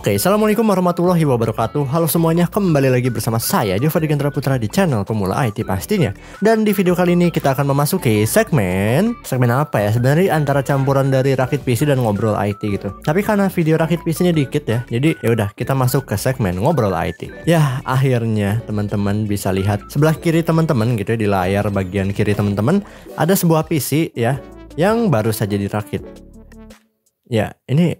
Oke, assalamualaikum warahmatullahi wabarakatuh. Halo semuanya, kembali lagi bersama saya Jova Digandra Putra di channel Pemula IT pastinya. Dan di video kali ini kita akan memasuki segmen apa ya? Sebenarnya antara campuran dari rakit PC dan ngobrol IT gitu. Tapi karena video rakit PC-nya dikit ya, jadi ya udah kita masuk ke segmen ngobrol IT. Ya, akhirnya teman-teman bisa lihat sebelah kiri teman-teman gitu ya, di layar bagian kiri teman-teman ada sebuah PC ya yang baru saja dirakit. Ya, ini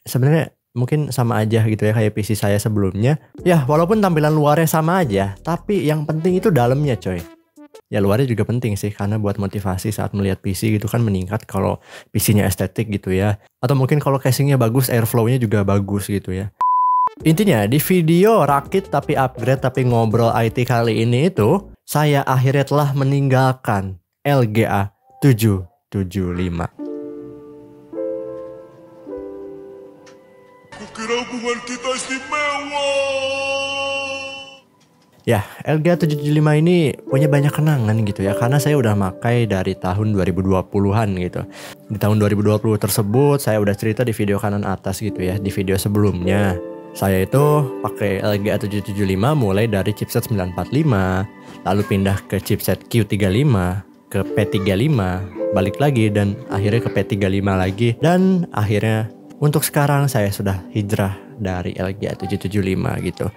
sebenarnya mungkin sama aja gitu ya kayak PC saya sebelumnya. Ya walaupun tampilan luarnya sama aja, tapi yang penting itu dalamnya coy. Ya luarnya juga penting sih, karena buat motivasi saat melihat PC gitu kan meningkat kalau PC-nya estetik gitu ya. Atau mungkin kalau casingnya bagus, airflow-nya juga bagus gitu ya. Intinya di video rakit tapi upgrade tapi ngobrol IT kali ini itu, saya akhirnya telah meninggalkan LGA 775. Kukira hubungan kita istimewa. Ya, LGA 775 ini punya banyak kenangan gitu ya, karena saya udah pakai dari tahun 2020-an gitu. Di tahun 2020 tersebut saya udah cerita di video kanan atas gitu ya, di video sebelumnya. Saya itu pakai LGA 775 mulai dari chipset 945, lalu pindah ke chipset Q35, ke P35, balik lagi dan akhirnya ke P35 lagi, dan akhirnya untuk sekarang saya sudah hijrah dari LGA 775 gitu.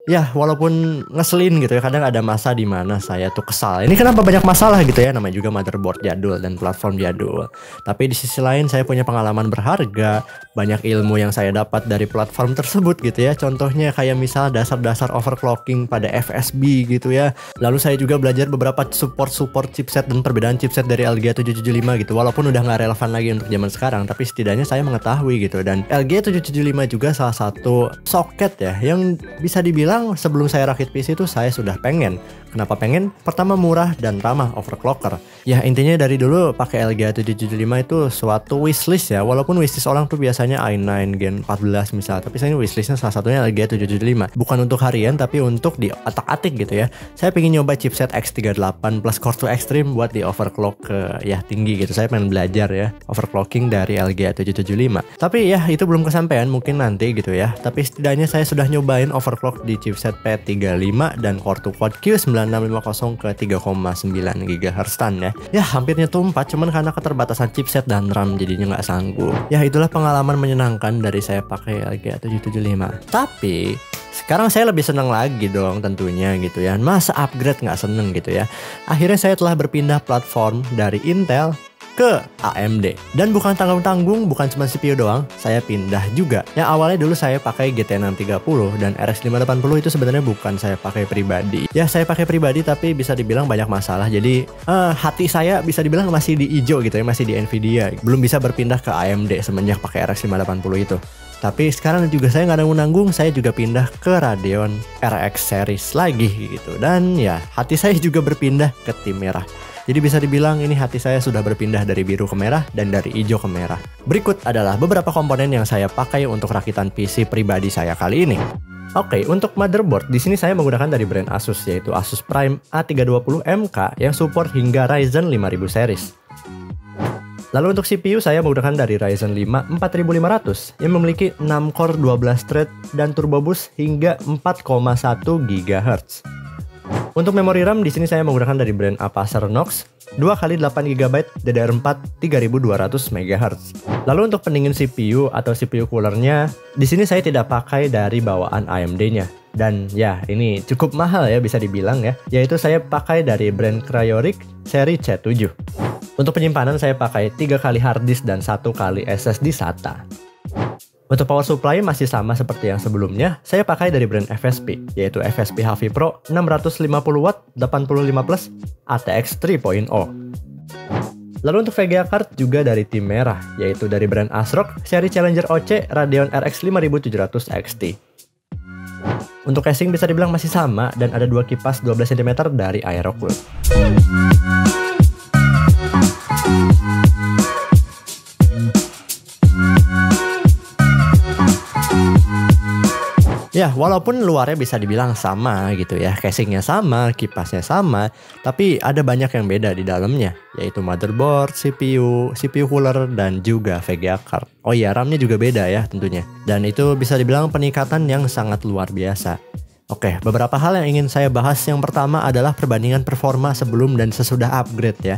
Ya walaupun ngeselin gitu ya, kadang ada masa di mana saya tuh kesal. Ini kenapa banyak masalah gitu ya, namanya juga motherboard jadul dan platform jadul. Tapi di sisi lain saya punya pengalaman berharga, banyak ilmu yang saya dapat dari platform tersebut gitu ya. Contohnya kayak misal dasar-dasar overclocking pada FSB gitu ya. Lalu saya juga belajar beberapa support chipset dan perbedaan chipset dari LGA 775 gitu. Walaupun udah nggak relevan lagi untuk zaman sekarang, tapi setidaknya saya mengetahui gitu. Dan LGA 775 juga salah satu soket ya yang bisa dibilang sebelum saya rakit PC itu saya sudah pengen. Kenapa pengen? Pertama murah dan ramah overclocker. Ya intinya dari dulu pakai LGA 775 itu suatu wishlist ya. Walaupun wishlist orang tuh biasanya i9 Gen 14 misal, tapi saya ini wishlistnya salah satunya LGA 775. Bukan untuk harian tapi untuk di atak-atik gitu ya. Saya pengen nyoba chipset X38 plus Core 2 Extreme buat di overclock ke ya tinggi gitu. Saya pengen belajar ya overclocking dari LGA 775. Tapi ya itu belum kesampaian, mungkin nanti gitu ya. Tapi setidaknya saya sudah nyobain overclock di chipset P35 dan Core 2 Quad Q9650 ke 3,9 GHz ya. Ya hampirnya tumpah, cuman karena keterbatasan chipset dan RAM jadinya nggak sanggup. Ya itulah pengalaman menyenangkan dari saya pakai LGA 775. Tapi sekarang saya lebih senang lagi dong tentunya gitu ya. Masa upgrade nggak seneng gitu ya. Akhirnya saya telah berpindah platform dari Intel ke AMD. Dan bukan tanggung-tanggung, bukan cuma CPU doang, saya pindah juga. Yang awalnya dulu saya pakai GT 630 dan RX 580 itu sebenarnya bukan saya pakai pribadi. Ya saya pakai pribadi tapi bisa dibilang banyak masalah. Jadi hati saya bisa dibilang masih di hijau gitu ya, masih di Nvidia. Belum bisa berpindah ke AMD semenjak pakai RX 580 itu. Tapi sekarang juga saya nggak nanggung-nanggung, saya juga pindah ke Radeon RX series lagi gitu. Dan ya hati saya juga berpindah ke tim merah. Jadi bisa dibilang ini hati saya sudah berpindah dari biru ke merah dan dari hijau ke merah. Berikut adalah beberapa komponen yang saya pakai untuk rakitan PC pribadi saya kali ini. Oke, untuk motherboard di sini saya menggunakan dari brand Asus, yaitu Asus Prime A320MK yang support hingga Ryzen 5000 series. Lalu untuk CPU saya menggunakan dari Ryzen 5 4500 yang memiliki 6 core 12 thread dan turbo boost hingga 4,1 GHz. Untuk memori RAM di sini saya menggunakan dari brand Apacer Knox 2x8GB DDR4 3200 MHz. Lalu untuk pendingin CPU atau CPU coolernya di sini saya tidak pakai dari bawaan AMD-nya. Dan ya ini cukup mahal ya bisa dibilang ya, yaitu saya pakai dari brand Cryoric seri C7. Untuk penyimpanan saya pakai 3 kali hard disk dan 1 kali SSD SATA. Untuk power supply masih sama seperti yang sebelumnya, saya pakai dari brand FSP, yaitu FSP HV Pro 650W 85+ ATX 3.0. Lalu untuk VGA card juga dari tim merah, yaitu dari brand ASRock seri Challenger OC Radeon RX 5700 XT. Untuk casing bisa dibilang masih sama dan ada 2 kipas 12 cm dari Aerocool. Ya, Ya, walaupun luarnya bisa dibilang sama gitu ya, casingnya sama, kipasnya sama, tapi ada banyak yang beda di dalamnya, yaitu motherboard, CPU cooler, dan juga VGA card. Oh iya, RAM-nya juga beda ya tentunya. Dan itu bisa dibilang peningkatan yang sangat luar biasa. Oke, beberapa hal yang ingin saya bahas. Yang pertama adalah perbandingan performa sebelum dan sesudah upgrade ya.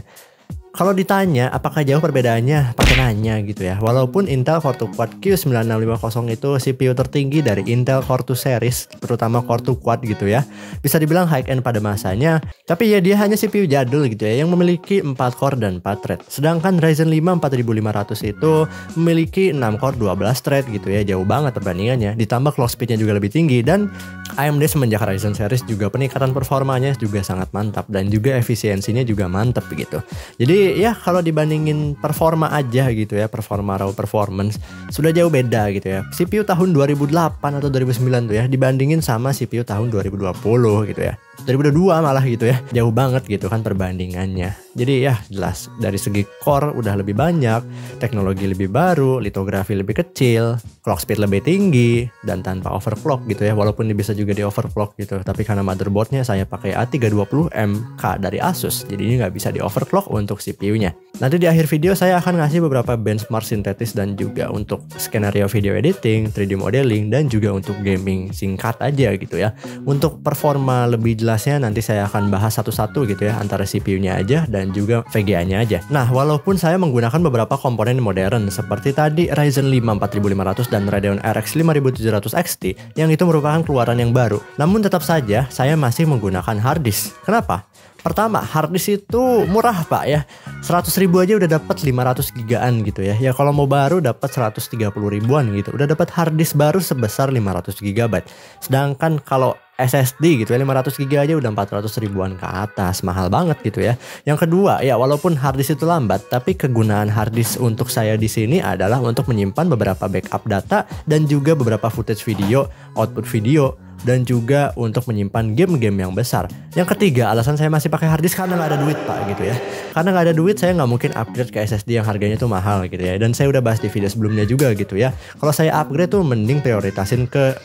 Kalau ditanya apakah jauh perbedaannya, pakai nanya gitu ya. Walaupun Intel Core 2 Quad Q9650 itu CPU tertinggi dari Intel Core 2 series, terutama Core 2 Quad gitu ya. Bisa dibilang high end pada masanya, tapi ya dia hanya CPU jadul gitu ya, yang memiliki 4 core dan 4 thread. Sedangkan Ryzen 5 4500 itu memiliki 6 core 12 thread gitu ya, jauh banget perbandingannya. Ditambah clock speednya juga lebih tinggi, dan AMD semenjak Ryzen series juga peningkatan performanya juga sangat mantap, dan juga efisiensinya juga mantap gitu. Jadi ya kalau dibandingin performa aja gitu ya, performa raw performance sudah jauh beda gitu ya. CPU tahun 2008 atau 2009 tuh ya dibandingin sama CPU tahun 2020 gitu ya. 2022 malah gitu ya. Jauh banget gitu kan perbandingannya. Jadi ya jelas dari segi core udah lebih banyak, teknologi lebih baru, litografi lebih kecil, clock speed lebih tinggi, dan tanpa overclock gitu ya. Walaupun bisa juga di overclock gitu, tapi karena motherboardnya saya pakai A320MK dari Asus, jadi ini nggak bisa di overclock untuk CPU-nya. Nanti di akhir video saya akan ngasih beberapa benchmark sintetis dan juga untuk skenario video editing, 3D modeling, dan juga untuk gaming singkat aja gitu ya. Untuk performa lebih jelasnya nanti saya akan bahas satu-satu gitu ya, antara CPU-nya aja dan juga VGA-nya aja. Nah, walaupun saya menggunakan beberapa komponen modern seperti tadi Ryzen 5 4500 dan Radeon RX 5700 XT yang itu merupakan keluaran yang baru, namun tetap saja saya masih menggunakan hard disk. Kenapa? Pertama, hard disk itu murah pak ya, 100 ribu aja udah dapat 500 gigaan gitu ya. Ya kalau mau baru dapat 130 ribuan gitu, udah dapat hard disk baru sebesar 500 GB. Sedangkan kalau SSD gitu ya 500 GB aja udah 400 ribuan ke atas, mahal banget gitu ya. Yang kedua ya, walaupun hard disk itu lambat, tapi kegunaan hard disk untuk saya di sini adalah untuk menyimpan beberapa backup data dan juga beberapa footage video, output video, dan juga untuk menyimpan game-game yang besar. Yang ketiga, alasan saya masih pakai hard disk karena nggak ada duit pak gitu ya. Karena nggak ada duit saya nggak mungkin upgrade ke SSD yang harganya tuh mahal gitu ya. Dan saya udah bahas di video sebelumnya juga gitu ya. Kalau saya upgrade tuh mending prioritasin ke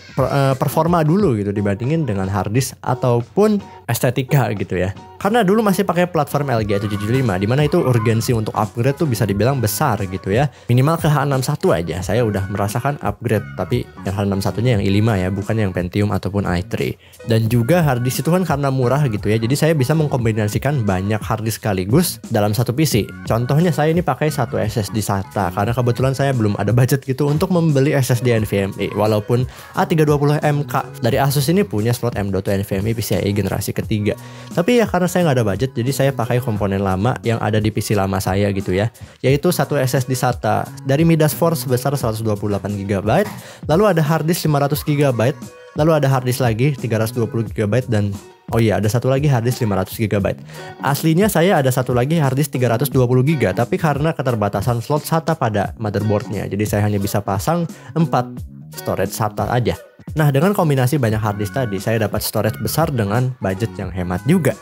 performa dulu gitu dibandingin dengan hard disk ataupun estetika gitu ya. Karena dulu masih pakai platform LGA 775, dimana itu urgensi untuk upgrade tuh bisa dibilang besar gitu ya. Minimal ke H61 aja saya udah merasakan upgrade, tapi yang H61-nya yang i5 ya, bukan yang Pentium ataupun i3. Dan juga hard disk itu kan karena murah gitu ya, jadi saya bisa mengkombinasikan banyak hard disk sekaligus dalam satu PC. Contohnya saya ini pakai satu SSD SATA, karena kebetulan saya belum ada budget gitu untuk membeli SSD NVMe. Walaupun A320MK dari Asus ini punya slot M.2 NVMe PCIe generasi ketiga, tapi ya karena saya nggak ada budget, jadi saya pakai komponen lama yang ada di PC lama saya gitu ya, yaitu satu SSD SATA dari Midas Force sebesar 128 GB, lalu ada hard disk 500 GB, lalu ada hard disk lagi 320 GB, dan oh iya ada satu lagi hard disk 500 GB. Aslinya saya ada satu lagi hard disk 320 GB, tapi karena keterbatasan slot SATA pada motherboardnya, jadi saya hanya bisa pasang 4 storage SATA aja. Nah, dengan kombinasi banyak hard disk tadi, saya dapat storage besar dengan budget yang hemat juga.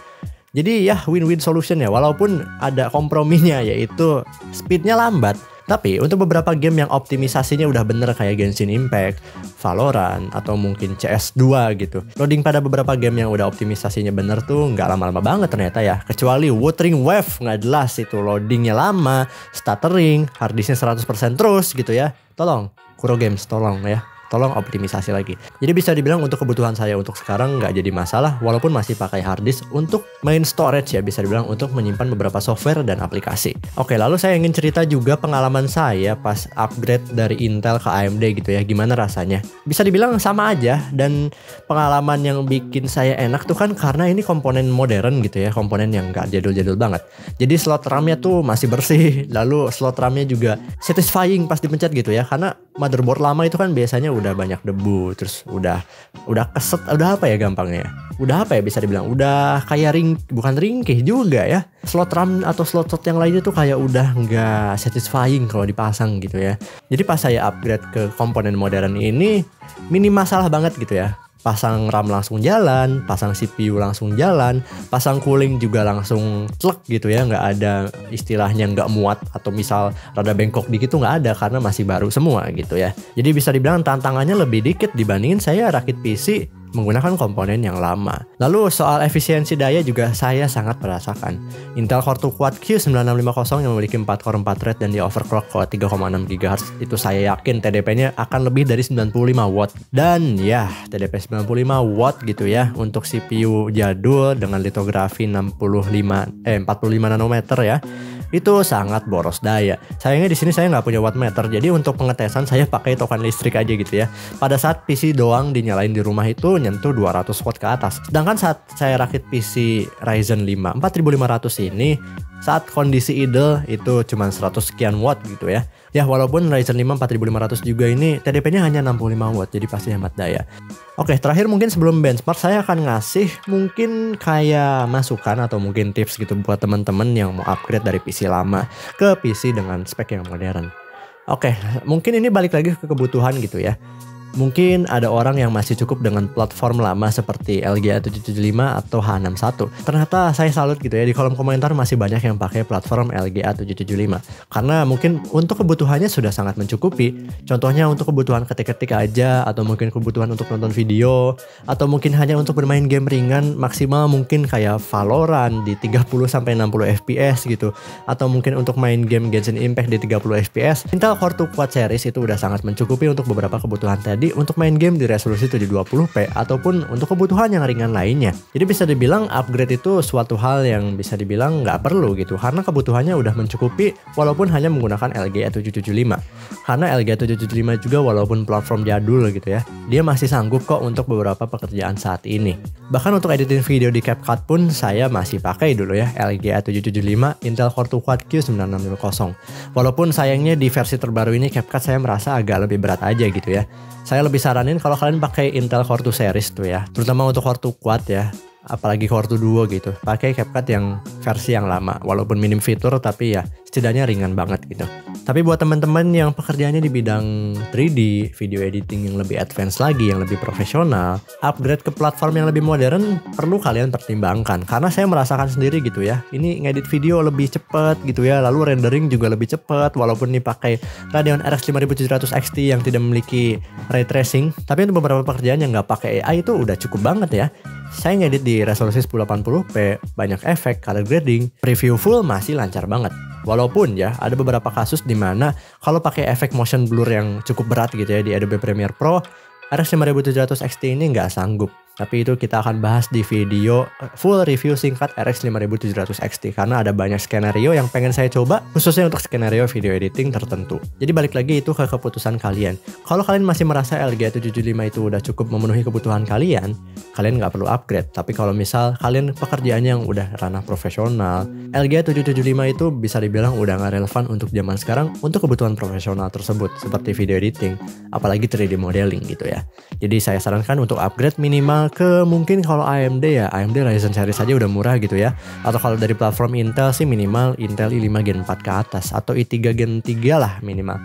Jadi ya win-win solution ya, walaupun ada komprominya yaitu speednya lambat. Tapi untuk beberapa game yang optimisasinya udah bener kayak Genshin Impact, Valorant, atau mungkin CS2 gitu, loading pada beberapa game yang udah optimisasinya bener tuh nggak lama-lama banget ternyata ya. Kecuali Wuthering Wave, nggak jelas itu loadingnya lama, stuttering, hard disknya 100% terus gitu ya. Tolong, Kuro Games tolong ya, tolong optimisasi lagi. Jadi bisa dibilang untuk kebutuhan saya untuk sekarang nggak jadi masalah, walaupun masih pakai hard disk untuk main storage ya, bisa dibilang untuk menyimpan beberapa software dan aplikasi. Oke, lalu saya ingin cerita juga pengalaman saya pas upgrade dari Intel ke AMD gitu ya, gimana rasanya. Bisa dibilang sama aja, dan pengalaman yang bikin saya enak tuh kan karena ini komponen modern gitu ya, komponen yang nggak jadul-jadul banget. Jadi slot RAM-nya tuh masih bersih, lalu slot RAM-nya juga satisfying pas dipencet gitu ya, karena motherboard lama itu kan biasanya udah banyak debu, terus udah keset, udah apa ya gampangnya, udah apa ya bisa dibilang, udah kayak bukan ringkih juga ya. Slot RAM atau slot yang lainnya tuh kayak udah nggak satisfying kalau dipasang gitu ya. Jadi pas saya upgrade ke komponen modern ini minim masalah banget gitu ya. Pasang RAM langsung jalan, pasang CPU langsung jalan, pasang cooling juga langsung plek gitu ya, nggak ada istilahnya nggak muat atau misal rada bengkok dikit tuh nggak ada karena masih baru semua gitu ya. Jadi bisa dibilang tantangannya lebih dikit dibandingin saya rakit PC menggunakan komponen yang lama. Lalu soal efisiensi daya juga saya sangat merasakan. Intel Core 2 Quad Q9650 yang memiliki 4 core 4 thread dan di overclock ke 3,6 GHz, itu saya yakin TDP-nya akan lebih dari 95 watt. Dan ya, TDP 95 watt gitu ya untuk CPU jadul dengan litografi 45 nanometer ya. Itu sangat boros daya. Sayangnya di sini saya nggak punya wattmeter, jadi untuk pengetesan saya pakai token listrik aja gitu ya. Pada saat PC doang dinyalain di rumah itu nyentuh 200 watt ke atas. Sedangkan saat saya rakit PC Ryzen 5 4500 ini, saat kondisi idle itu cuma 100 sekian watt gitu ya. Ya walaupun Ryzen 5 4500 juga ini TDP-nya hanya 65 watt, jadi pasti hemat daya. Oke, terakhir mungkin sebelum benchmark saya akan ngasih mungkin kayak masukan atau mungkin tips gitu buat teman-teman yang mau upgrade dari PC lama ke PC dengan spek yang modern. Oke, mungkin ini balik lagi ke kebutuhan gitu ya. Mungkin ada orang yang masih cukup dengan platform lama seperti LG A775 atau H61. Ternyata saya salut gitu ya, di kolom komentar masih banyak yang pakai platform LG A775. Karena mungkin untuk kebutuhannya sudah sangat mencukupi. Contohnya untuk kebutuhan ketik-ketik aja, atau mungkin kebutuhan untuk nonton video, atau mungkin hanya untuk bermain game ringan maksimal mungkin kayak Valorant di 30-60 FPS gitu. Atau mungkin untuk main game Genshin Impact di 30 FPS. Intel Core 2 Quad series itu udah sangat mencukupi untuk beberapa kebutuhan tadi, untuk main game di resolusi 720p ataupun untuk kebutuhan yang ringan lainnya. Jadi bisa dibilang upgrade itu suatu hal yang bisa dibilang nggak perlu gitu, karena kebutuhannya udah mencukupi walaupun hanya menggunakan LG A775. Karena LG A775 juga walaupun platform jadul gitu ya, dia masih sanggup kok untuk beberapa pekerjaan saat ini. Bahkan untuk editing video di CapCut pun saya masih pakai dulu ya LG A775 Intel Core 2 Quad Q9650. Walaupun sayangnya di versi terbaru ini CapCut saya merasa agak lebih berat aja gitu ya. Saya lebih saranin kalau kalian pakai Intel Core 2 series tuh ya, terutama untuk Core 2 Quad ya, apalagi Core 2 Duo gitu, pakai CapCut yang versi yang lama, walaupun minim fitur tapi ya setidaknya ringan banget gitu. Tapi buat teman-teman yang pekerjaannya di bidang 3D, video editing yang lebih advance lagi, yang lebih profesional, upgrade ke platform yang lebih modern perlu kalian pertimbangkan. Karena saya merasakan sendiri gitu ya, ini ngedit video lebih cepet gitu ya, lalu rendering juga lebih cepet walaupun dipakai Radeon RX 5700 XT yang tidak memiliki ray tracing. Tapi untuk beberapa pekerjaan yang nggak pakai AI itu udah cukup banget ya. Saya ngedit di resolusi 1080p, banyak efek, color grading, preview full masih lancar banget. Walaupun ya ada beberapa kasus di mana kalau pakai efek motion blur yang cukup berat gitu ya di Adobe Premiere Pro, RX 5700 XT ini nggak sanggup. Tapi itu kita akan bahas di video full review singkat RX 5700 XT karena ada banyak skenario yang pengen saya coba khususnya untuk skenario video editing tertentu. Jadi balik lagi itu ke keputusan kalian. Kalau kalian masih merasa LG A775 itu udah cukup memenuhi kebutuhan kalian nggak perlu upgrade. Tapi kalau misal kalian pekerjaannya yang udah ranah profesional, LG A775 itu bisa dibilang udah nggak relevan untuk zaman sekarang untuk kebutuhan profesional tersebut seperti video editing, apalagi 3D modeling gitu ya. Jadi saya sarankan untuk upgrade minimal ke mungkin kalau AMD ya, AMD Ryzen series aja udah murah gitu ya. Atau kalau dari platform Intel sih minimal Intel i5 Gen 4 ke atas atau i3 Gen 3 lah minimal.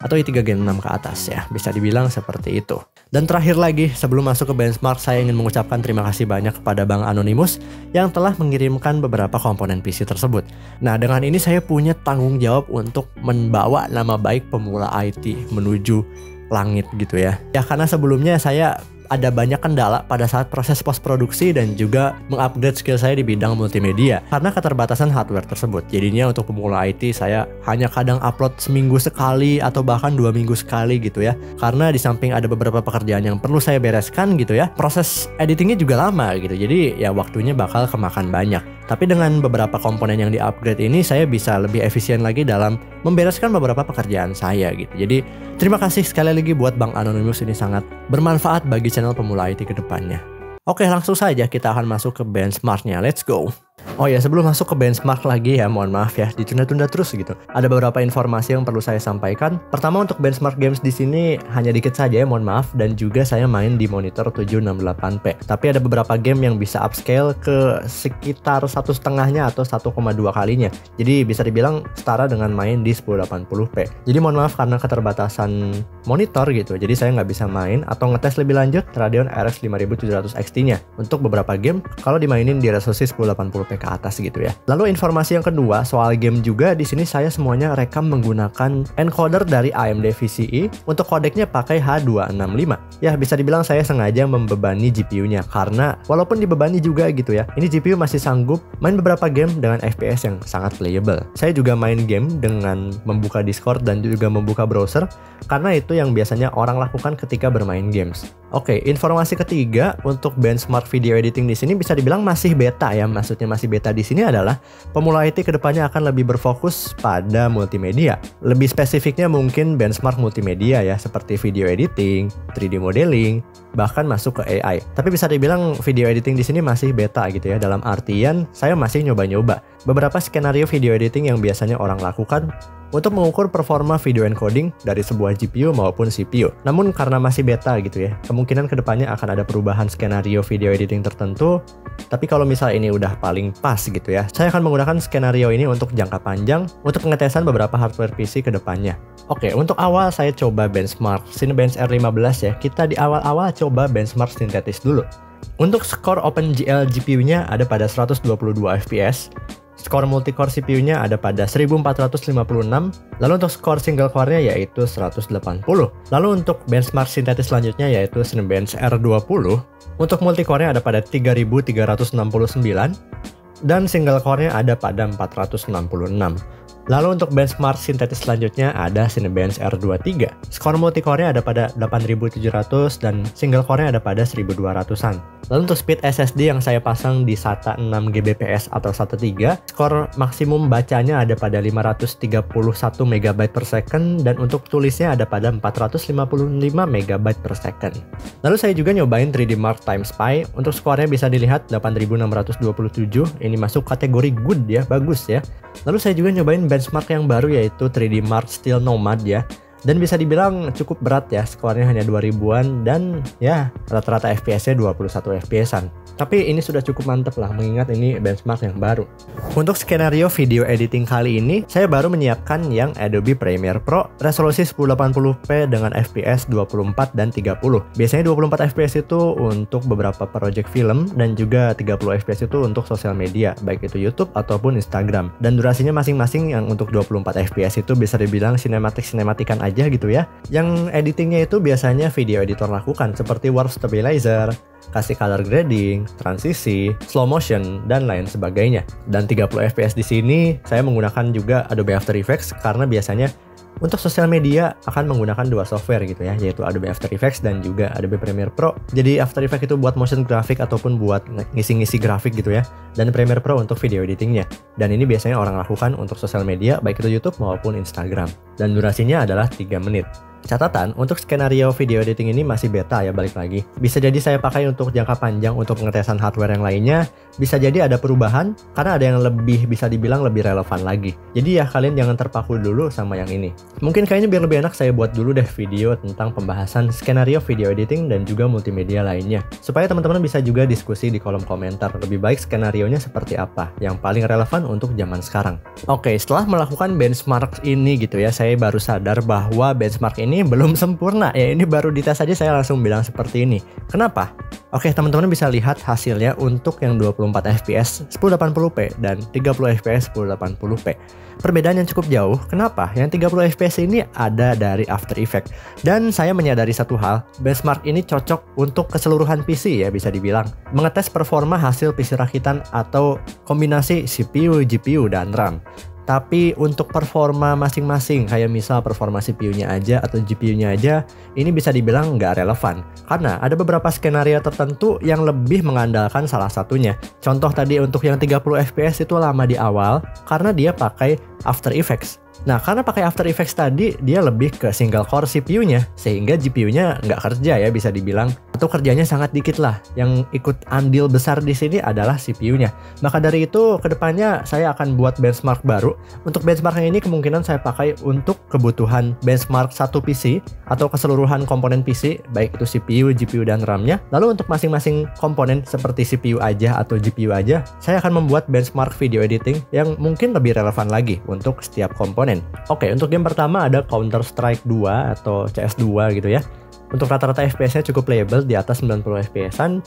Atau i3 Gen 6 ke atas ya, bisa dibilang seperti itu. Dan terakhir lagi, sebelum masuk ke benchmark, saya ingin mengucapkan terima kasih banyak kepada Bang Anonymous yang telah mengirimkan beberapa komponen PC tersebut. Nah, dengan ini saya punya tanggung jawab untuk membawa nama baik pemula IT menuju langit gitu ya. Ya karena sebelumnya saya ada banyak kendala pada saat proses post produksi dan juga mengupgrade skill saya di bidang multimedia karena keterbatasan hardware tersebut. Jadinya untuk pemula IT saya hanya kadang upload seminggu sekali atau bahkan 2 minggu sekali gitu ya. Karena di samping ada beberapa pekerjaan yang perlu saya bereskan gitu ya, proses editingnya juga lama gitu. Jadi ya waktunya bakal kemakan banyak. Tapi dengan beberapa komponen yang di-upgrade ini saya bisa lebih efisien lagi dalam membereskan beberapa pekerjaan saya gitu. Jadi terima kasih sekali lagi buat Bang Anonymous, ini sangat bermanfaat bagi channel pemula IT ke depannya. Oke, langsung saja kita akan masuk ke benchmarknya. Let's go. Oh ya, sebelum masuk ke benchmark lagi ya, mohon maaf ya, ditunda-tunda terus gitu. Ada beberapa informasi yang perlu saya sampaikan. Pertama, untuk benchmark games di sini hanya dikit saja ya, mohon maaf, dan juga saya main di monitor 768p. Tapi ada beberapa game yang bisa upscale ke sekitar 1,5-nya atau 1,2 kalinya. Jadi bisa dibilang setara dengan main di 1080p. Jadi mohon maaf karena keterbatasan monitor gitu. Jadi saya nggak bisa main atau ngetes lebih lanjut Radeon RX 5700 XT-nya untuk beberapa game kalau dimainin di resolusi 1080p ke atas gitu ya. Lalu informasi yang kedua soal game juga, di sini saya semuanya rekam menggunakan encoder dari AMD VCE. Untuk kodeknya pakai H265. Ya, bisa dibilang saya sengaja membebani GPU-nya karena walaupun dibebani juga gitu ya, ini GPU masih sanggup main beberapa game dengan FPS yang sangat playable. Saya juga main game dengan membuka Discord dan juga membuka browser karena itu yang biasanya orang lakukan ketika bermain games. Oke, informasi ketiga untuk benchmark video editing di sini bisa dibilang masih beta ya. Maksudnya masih beta di sini adalah pemula IT kedepannya akan lebih berfokus pada multimedia. Lebih spesifiknya mungkin benchmark multimedia ya, seperti video editing, 3D modeling, bahkan masuk ke AI. Tapi bisa dibilang video editing di sini masih beta gitu ya. Dalam artian saya masih nyoba-nyoba beberapa skenario video editing yang biasanya orang lakukan untuk mengukur performa video encoding dari sebuah GPU maupun CPU. Namun karena masih beta gitu ya, kemungkinan kedepannya akan ada perubahan skenario video editing tertentu. Tapi kalau misal ini udah paling pas gitu ya, saya akan menggunakan skenario ini untuk jangka panjang untuk pengetesan beberapa hardware PC kedepannya. Oke, untuk awal saya coba benchmark Cinebench R15 ya. Kita di awal-awal coba benchmark sintetis dulu. Untuk skor OpenGL GPU-nya ada pada 122 fps. Skor multicore CPU-nya ada pada 1456, lalu untuk skor single core-nya yaitu 180. Lalu untuk benchmark sintetis selanjutnya yaitu Cinebench R20, untuk multicore-nya ada pada 3369, dan single core-nya ada pada 466. Lalu untuk benchmark sintetis selanjutnya ada Cinebench R23. Skor multicore-nya ada pada 8700 dan single core-nya ada pada 1200-an. Lalu untuk speed SSD yang saya pasang di SATA 6 Gbps atau SATA 3, skor maksimum bacanya ada pada 531 MB per second dan untuk tulisnya ada pada 455 MB per second. Lalu saya juga nyobain 3D Mark Time Spy. Untuk skornya bisa dilihat 8627. Ini masuk kategori good ya, bagus ya. Lalu saya juga nyobain benchmark yang baru yaitu 3D Mark Steel Nomad ya. Dan bisa dibilang cukup berat ya, skornya hanya 2000-an dan ya rata-rata FPS-nya 21 FPS-an. Tapi ini sudah cukup mantep lah mengingat ini benchmark yang baru. Untuk skenario video editing kali ini, saya baru menyiapkan yang Adobe Premiere Pro resolusi 1080p dengan FPS 24 dan 30. Biasanya 24 FPS itu untuk beberapa project film dan juga 30 FPS itu untuk sosial media, baik itu YouTube ataupun Instagram. Dan durasinya masing-masing yang untuk 24 FPS itu bisa dibilang sinematik-sinematikan aja gitu ya. Yang editingnya itu biasanya video editor lakukan seperti warp stabilizer, kasih color grading, transisi, slow motion, dan lain sebagainya. Dan 30 fps di sini saya menggunakan juga Adobe After Effects karena biasanya untuk sosial media akan menggunakan dua software gitu ya, yaitu Adobe After Effects dan juga Adobe Premiere Pro. Jadi After Effects itu buat motion graphic ataupun buat ngisi-ngisi grafik gitu ya, dan Premiere Pro untuk video editingnya. Dan ini biasanya orang lakukan untuk sosial media, baik itu YouTube maupun Instagram. Dan durasinya adalah 3 menit. Catatan, untuk skenario video editing ini masih beta ya, balik lagi. Bisa jadi saya pakai untuk jangka panjang untuk pengetesan hardware yang lainnya. Bisa jadi ada perubahan karena ada yang lebih bisa dibilang lebih relevan lagi. Jadi ya kalian jangan terpaku dulu sama yang ini. Mungkin kayaknya biar lebih enak saya buat dulu deh video tentang pembahasan skenario video editing dan juga multimedia lainnya. Supaya teman-teman bisa juga diskusi di kolom komentar lebih baik skenarionya seperti apa yang paling relevan untuk zaman sekarang. Oke, setelah melakukan benchmark ini gitu ya, saya baru sadar bahwa benchmark ini belum sempurna ya. Ini baru dites aja saya langsung bilang seperti ini. Kenapa? Oke, teman-teman bisa lihat hasilnya untuk yang 24 fps 1080p dan 30 fps 1080p. Perbedaan yang cukup jauh. Kenapa? Yang 30 fps ini ada dari After Effects. Dan saya menyadari satu hal, benchmark ini cocok untuk keseluruhan PC ya, bisa dibilang. Mengetes performa hasil PC rakitan atau kombinasi CPU, GPU, dan RAM. Tapi untuk performa masing-masing, kayak misal performa CPU-nya aja atau GPU-nya aja, ini bisa dibilang nggak relevan. Karena ada beberapa skenario tertentu yang lebih mengandalkan salah satunya. Contoh tadi untuk yang 30 fps itu lama di awal, karena dia pakai After Effects. Nah, karena pakai After Effects tadi, dia lebih ke single core CPU-nya, sehingga GPU-nya nggak kerja ya bisa dibilang, atau kerjanya sangat dikit lah. Yang ikut andil besar di sini adalah CPU-nya. Maka dari itu, kedepannya saya akan buat benchmark baru. Untuk benchmark ini kemungkinan saya pakai untuk kebutuhan benchmark satu PC atau keseluruhan komponen PC, baik itu CPU, GPU, dan RAM-nya. Lalu untuk masing-masing komponen seperti CPU aja atau GPU aja, saya akan membuat benchmark video editing yang mungkin lebih relevan lagi untuk setiap komponen. Oke, untuk game pertama ada Counter Strike 2 atau CS2 gitu ya. Untuk rata-rata FPS-nya cukup playable di atas 90 FPS-an.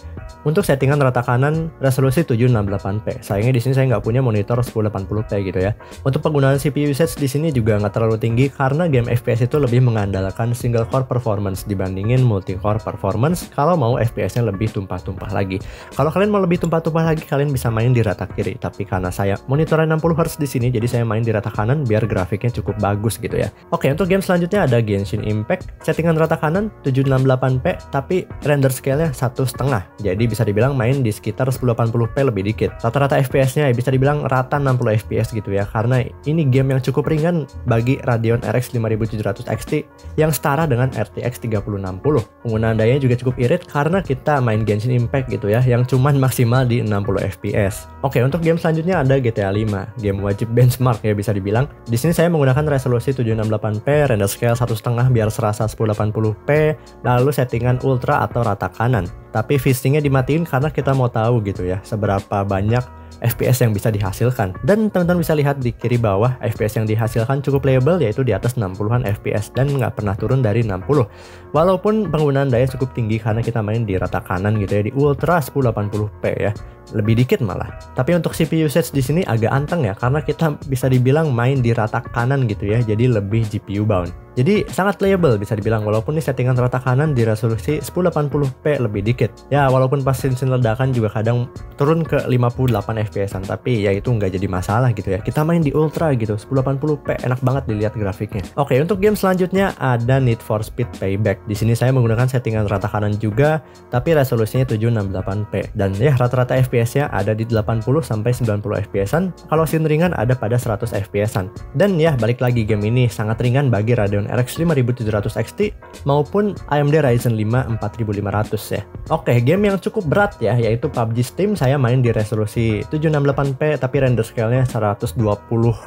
Untuk settingan rata kanan resolusi 768p. Sayangnya di sini saya nggak punya monitor 1080p gitu ya. Untuk penggunaan CPU usage di sini juga nggak terlalu tinggi karena game FPS itu lebih mengandalkan single core performance dibandingin multi core performance. Kalau mau FPS-nya lebih tumpah-tumpah lagi. Kalau kalian mau lebih tumpah-tumpah lagi, kalian bisa main di rata kiri. Tapi karena saya monitornya 60 Hz di sini, jadi saya main di rata kanan biar grafiknya cukup bagus gitu ya. Oke, untuk game selanjutnya ada Genshin Impact. Settingan rata kanan 768p tapi render scale-nya 1,5. Jadi bisa dibilang main di sekitar 1080p lebih dikit. Rata-rata FPS-nya bisa dibilang rata 60 FPS gitu ya. Karena ini game yang cukup ringan bagi Radeon RX 5700 XT yang setara dengan RTX 3060. Penggunaan dayanya juga cukup irit karena kita main Genshin Impact gitu ya, yang cuman maksimal di 60 FPS. Oke, untuk game selanjutnya ada GTA 5. Game wajib benchmark ya bisa dibilang. Di sini saya menggunakan resolusi 768p, render scale 1,5 biar serasa 1080p, lalu settingan ultra atau rata kanan. Tapi VSync-nya dimatiin karena kita mau tahu gitu ya seberapa banyak FPS yang bisa dihasilkan. Dan teman-teman bisa lihat di kiri bawah, FPS yang dihasilkan cukup playable yaitu di atas 60-an FPS dan nggak pernah turun dari 60. Walaupun penggunaan daya cukup tinggi karena kita main di rata kanan gitu ya, di ultra 1080p ya. Lebih dikit malah. Tapi untuk CPU usage di sini agak anteng ya karena kita bisa dibilang main di rata kanan gitu ya, jadi lebih GPU bound. Jadi sangat playable bisa dibilang walaupun ini settingan rata kanan di resolusi 1080p lebih dikit. Ya walaupun pas scene ledakan juga kadang turun ke 58 FPS-an, tapi ya itu nggak jadi masalah gitu ya. Kita main di ultra gitu, 1080p enak banget dilihat grafiknya. Oke, untuk game selanjutnya ada Need for Speed Payback. Di sini saya menggunakan settingan rata kanan juga, tapi resolusinya 768p dan ya rata-rata FPS-nya ada di 80 sampai 90 FPS-an. Kalau scene ringan ada pada 100 FPS-an. Dan ya balik lagi, game ini sangat ringan bagi Radeon RX 5700 XT maupun AMD Ryzen 5 4500 ya. Oke, game yang cukup berat ya yaitu PUBG Steam. Saya main di resolusi 768p tapi render scale-nya 120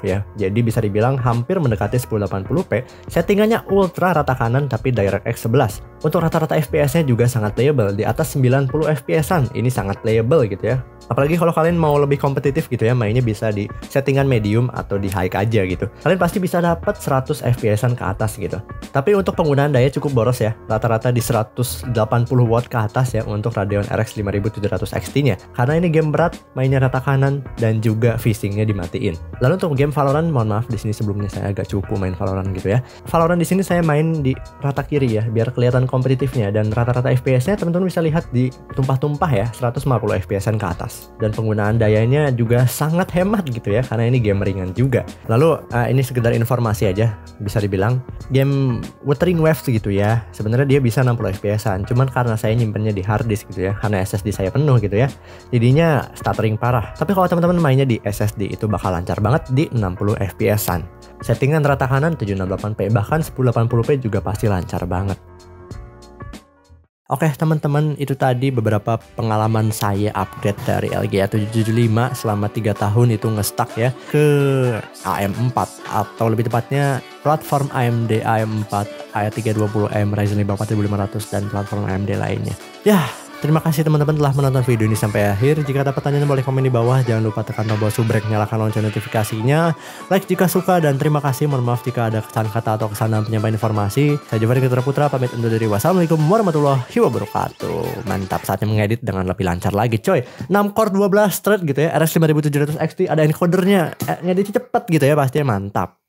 ya. Jadi bisa dibilang hampir mendekati 1080p. Settingannya ultra rata kanan tapi DirectX 11. Untuk rata-rata FPS-nya juga sangat playable di atas 90 FPS-an. Ini sangat playable gitu ya. Apalagi kalau kalian mau lebih kompetitif gitu ya, mainnya bisa di settingan medium atau di high aja gitu. Kalian pasti bisa dapat 100 FPS-an ke atas gitu. Tapi untuk penggunaan daya cukup boros ya. Rata-rata di 180 watt ke atas ya untuk Radeon RX 5700 XT-nya. Karena ini game berat, mainnya rata kanan dan juga VSync-nya dimatiin. Lalu untuk game Valorant, mohon maaf di sini sebelumnya saya agak cupu main Valorant gitu ya. Valorant di sini saya main di rata kiri ya, biar kelihatan kompetitifnya, dan rata-rata FPS-nya teman-teman bisa lihat di tumpah-tumpah ya, 150 FPS-an ke atas. Dan penggunaan dayanya juga sangat hemat gitu ya, karena ini game ringan juga. Lalu ini sekedar informasi aja, bisa dibilang game Wuthering Waves gitu ya. Sebenarnya dia bisa 60 FPS-an, cuman karena saya nyimpennya di hard disk gitu ya, karena SSD saya penuh gitu ya, jadinya stuttering parah. Tapi kalau teman-teman mainnya di SSD itu bakal lancar banget di 60 FPS-an. Settingan rata kanan 768p, bahkan 1080p juga pasti lancar banget. Oke teman-teman, itu tadi beberapa pengalaman saya upgrade dari LGA 775 selama 3 tahun itu nge-stuck ya ke AM4 atau lebih tepatnya platform AMD AM4, i320M, Ryzen 5 4500 dan platform AMD lainnya. Ya, terima kasih teman-teman telah menonton video ini sampai akhir. Jika ada pertanyaan boleh komen di bawah. Jangan lupa tekan tombol subrek, nyalakan lonceng notifikasinya. Like jika suka dan terima kasih. Mohon maaf jika ada kesalahan kata atau kesalahan penyampaian informasi. Saya Jovani Ketra Putra pamit undur diri. Wassalamualaikum warahmatullahi wabarakatuh. Mantap, saatnya mengedit dengan lebih lancar lagi coy. 6 core 12 thread gitu ya, RX 5700 XT, ada encodernya, ngeditnya cepet gitu ya, pastinya mantap.